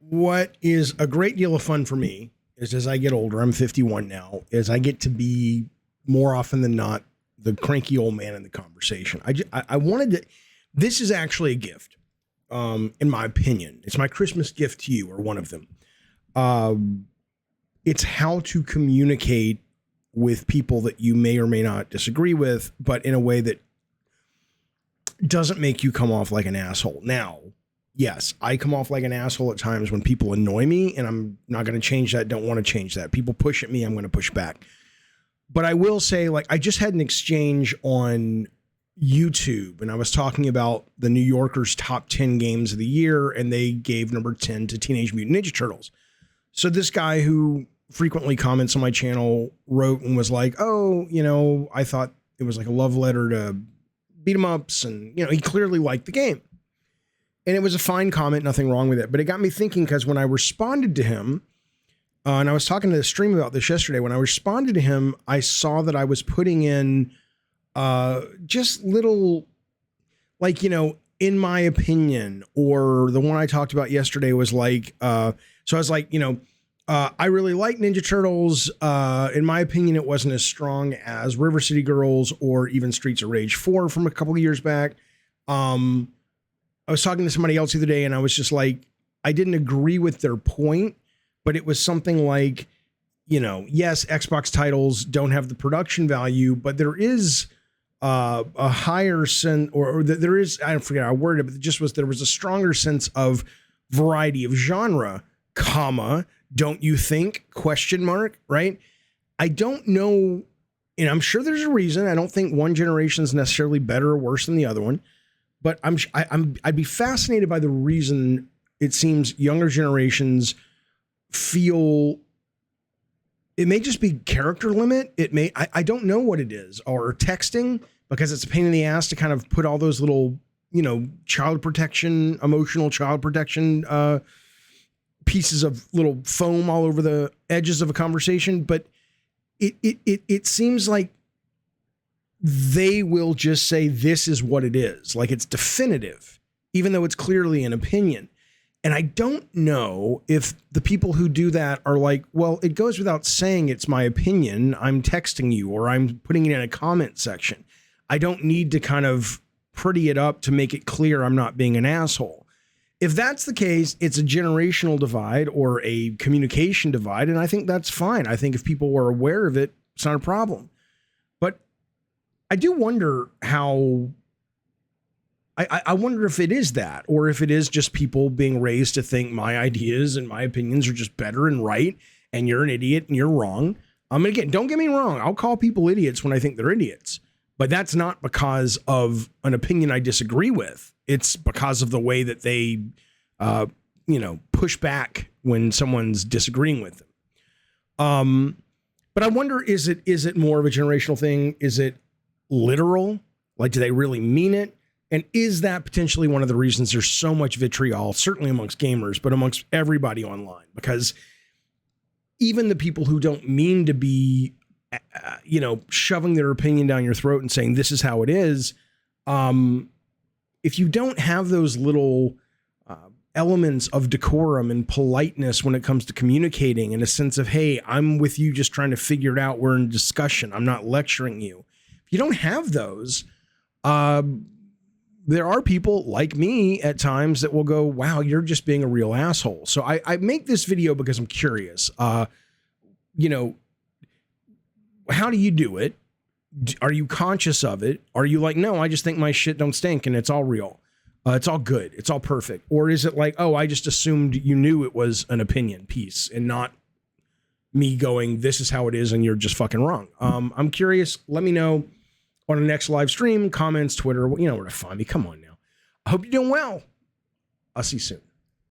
What is a great deal of fun for me is as I get older, I'm 51 now, is I get to be more often than not the cranky old man in the conversation. I wanted to, this is actually a gift, in my opinion. It's my Christmas gift to you, or one of them. It's how to communicate with people that you may or may not disagree with, but in a way that doesn't make you come off like an asshole. Now, yes, I come off like an asshole at times when people annoy me, and I'm not going to change that. Don't want to change that. People push at me, I'm going to push back. But I will say, like, I just had an exchange on YouTube, and I was talking about the New Yorker's top 10 games of the year, and they gave number 10 to Teenage Mutant Ninja Turtles. So this guy who frequently comments on my channel wrote and was like, oh, you know, I thought it was like a love letter to beat 'em ups, and, you know, he clearly liked the game. And it was a fine comment, nothing wrong with it. But it got me thinking, because when I responded to him, and I was talking to the stream about this yesterday, when I responded to him, I saw that I was putting in just little, like, you know, in my opinion, or the one I talked about yesterday was like, so I was like, you know, I really like Ninja Turtles. In my opinion, it wasn't as strong as River City Girls or even Streets of Rage 4 from a couple of years back. I was talking to somebody else the other day, and I was just like, I didn't agree with their point, but it was something like, you know, yes, Xbox titles don't have the production value, but there is a higher sense, or there is, I forget how I worded it, but it just was, there was a stronger sense of variety of genre, comma, don't you think, question mark, right? I don't know, and I'm sure there's a reason. I don't think one generation is necessarily better or worse than the other one, but I'd be fascinated by the reason it seems younger generations feel. It may just be character limit. It may, I don't know what it is, or texting, because it's a pain in the ass to kind of put all those little, you know, child protection, emotional child protection pieces of little foam all over the edges of a conversation. But it seems like they will just say, this is what it is. Like, it's definitive, even though it's clearly an opinion. And I don't know if the people who do that are like, well, it goes without saying it's my opinion. I'm texting you, or I'm putting it in a comment section. I don't need to kind of pretty it up to make it clear I'm not being an asshole. If that's the case, it's a generational divide or a communication divide, and I think that's fine. I think if people were aware of it, it's not a problem. But I do wonder how... I wonder if it is that, or if it is just people being raised to think my ideas and my opinions are just better and right, and you're an idiot and you're wrong. Again, don't get me wrong. I'll call people idiots when I think they're idiots, but that's not because of an opinion I disagree with. It's because of the way that they, you know, push back when someone's disagreeing with them. But I wonder, is it more of a generational thing? Is it literal? Like, do they really mean it? And is that potentially one of the reasons there's so much vitriol, certainly amongst gamers, but amongst everybody online? Because even the people who don't mean to be, you know, shoving their opinion down your throat and saying this is how it is, if you don't have those little elements of decorum and politeness when it comes to communicating, in a sense of, hey, I'm with you just trying to figure it out, we're in discussion, I'm not lecturing you. If you don't have those, there are people like me at times that will go, wow, you're just being a real asshole. So I make this video because I'm curious. You know, how do you do it? Are you conscious of it? Are you like, no, I just think my shit don't stink and it's all real. It's all good. It's all perfect. Or is it like, oh, I just assumed you knew it was an opinion piece and not me going, this is how it is and you're just fucking wrong. I'm curious. Let me know on the next live stream, comments, Twitter, you know where to find me. Come on now. I hope you're doing well. I'll see you soon.